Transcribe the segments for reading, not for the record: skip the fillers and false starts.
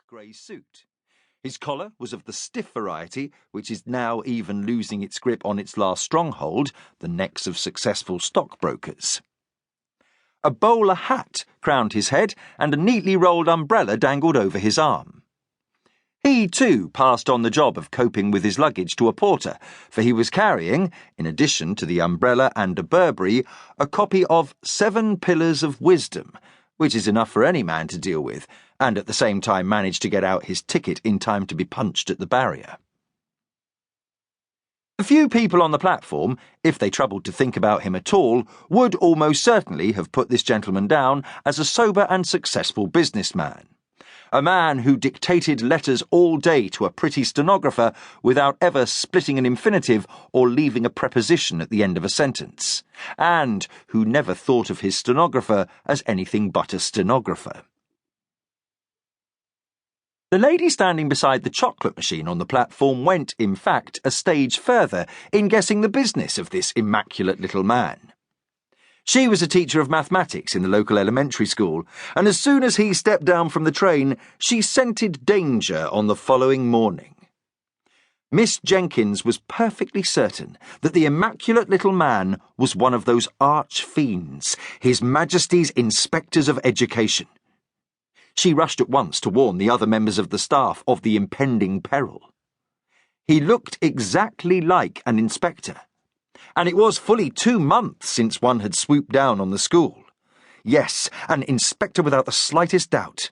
grey suit. His collar was of the stiff variety, which is now even losing its grip on its last stronghold, the necks of successful stockbrokers. A bowler hat crowned his head, and a neatly rolled umbrella dangled over his arm. He, too, passed on the job of coping with his luggage to a porter, for he was carrying, in addition to the umbrella and a Burberry, a copy of 7 Pillars of Wisdom, which is enough for any man to deal with, and at the same time managed to get out his ticket in time to be punched at the barrier. The few people on the platform, if they troubled to think about him at all, would almost certainly have put this gentleman down as a sober and successful businessman. A man who dictated letters all day to a pretty stenographer without ever splitting an infinitive or leaving a preposition at the end of a sentence, and who never thought of his stenographer as anything but a stenographer. The lady standing beside the chocolate machine on the platform went, in fact, a stage further in guessing the business of this immaculate little man. She was a teacher of mathematics in the local elementary school, and as soon as he stepped down from the train, she scented danger on the following morning. Miss Jenkins was perfectly certain that the immaculate little man was one of those arch fiends, His Majesty's Inspectors of Education. She rushed at once to warn the other members of the staff of the impending peril. He looked exactly like an inspector, and it was fully 2 months since one had swooped down on the school. Yes, an inspector without the slightest doubt.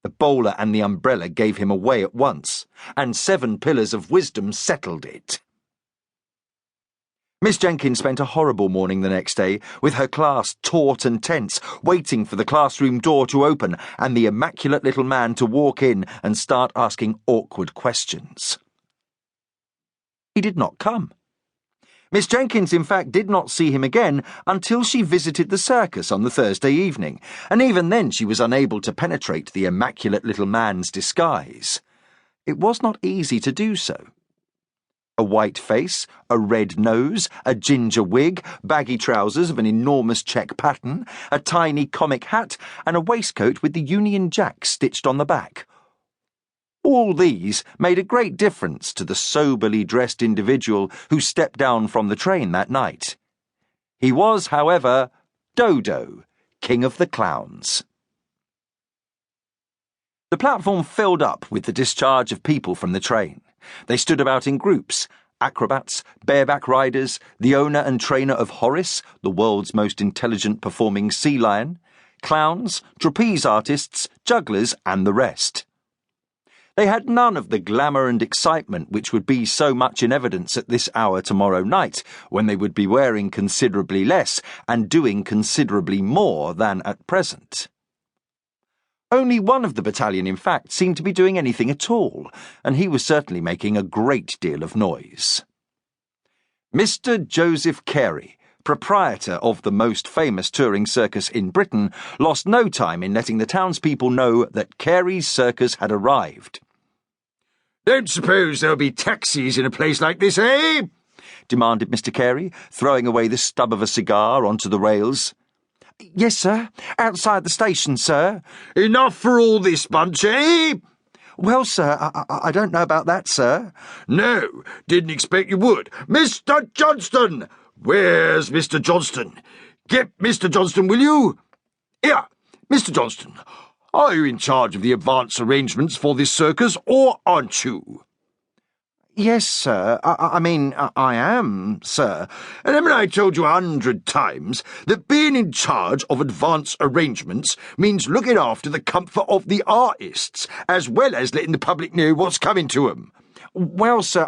The bowler and the umbrella gave him away at once, and 7 Pillars of Wisdom settled it. Miss Jenkins spent a horrible morning the next day, with her class taut and tense, waiting for the classroom door to open and the immaculate little man to walk in and start asking awkward questions. He did not come. Miss Jenkins, in fact, did not see him again until she visited the circus on the Thursday evening, and even then she was unable to penetrate the immaculate little man's disguise. It was not easy to do so. A white face, a red nose, a ginger wig, baggy trousers of an enormous check pattern, a tiny comic hat, and a waistcoat with the Union Jack stitched on the back. All these made a great difference to the soberly dressed individual who stepped down from the train that night. He was, however, Dodo, King of the Clowns. The platform filled up with the discharge of people from the train. They stood about in groups: acrobats, bareback riders, the owner and trainer of Horace, the world's most intelligent performing sea lion, clowns, trapeze artists, jugglers, and the rest. They had none of the glamour and excitement which would be so much in evidence at this hour tomorrow night, when they would be wearing considerably less and doing considerably more than at present. Only one of the battalion, in fact, seemed to be doing anything at all, and he was certainly making a great deal of noise. Mr. Joseph Carey, proprietor of the most famous touring circus in Britain, lost no time in letting the townspeople know that Carey's circus had arrived. "Don't suppose there'll be taxis in a place like this, eh?" demanded Mr. Carey, throwing away the stub of a cigar onto the rails. "Yes, sir. Outside the station, sir." "Enough for all this bunch, eh?" "Well, sir, I don't know about that, sir." "No, didn't expect you would. Mr. Johnston! Where's Mr. Johnston? Get Mr. Johnston, will you? Here, Mr. Johnston, are you in charge of the advance arrangements for this circus, or aren't you?" "Yes, sir. I am, sir." "And haven't I told you 100 times that being in charge of advance arrangements means looking after the comfort of the artists, as well as letting the public know what's coming to 'em?" "Well, sir,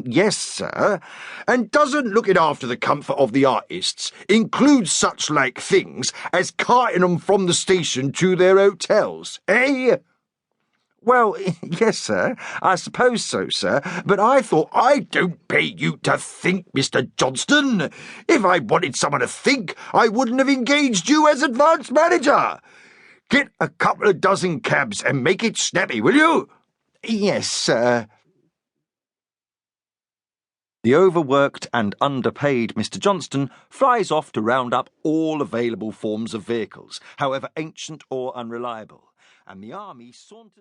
yes, sir." "And doesn't looking after the comfort of the artists include such like things as carting them from the station to their hotels, eh?" "Well, yes, sir. I suppose so, sir. But I thought—" "I don't pay you to think, Mr. Johnston. If I wanted someone to think, I wouldn't have engaged you as advance manager. Get a couple of dozen cabs and make it snappy, will you?" "Yes, sir." The overworked and underpaid Mr. Johnston flies off to round up all available forms of vehicles, however ancient or unreliable, and the army saunters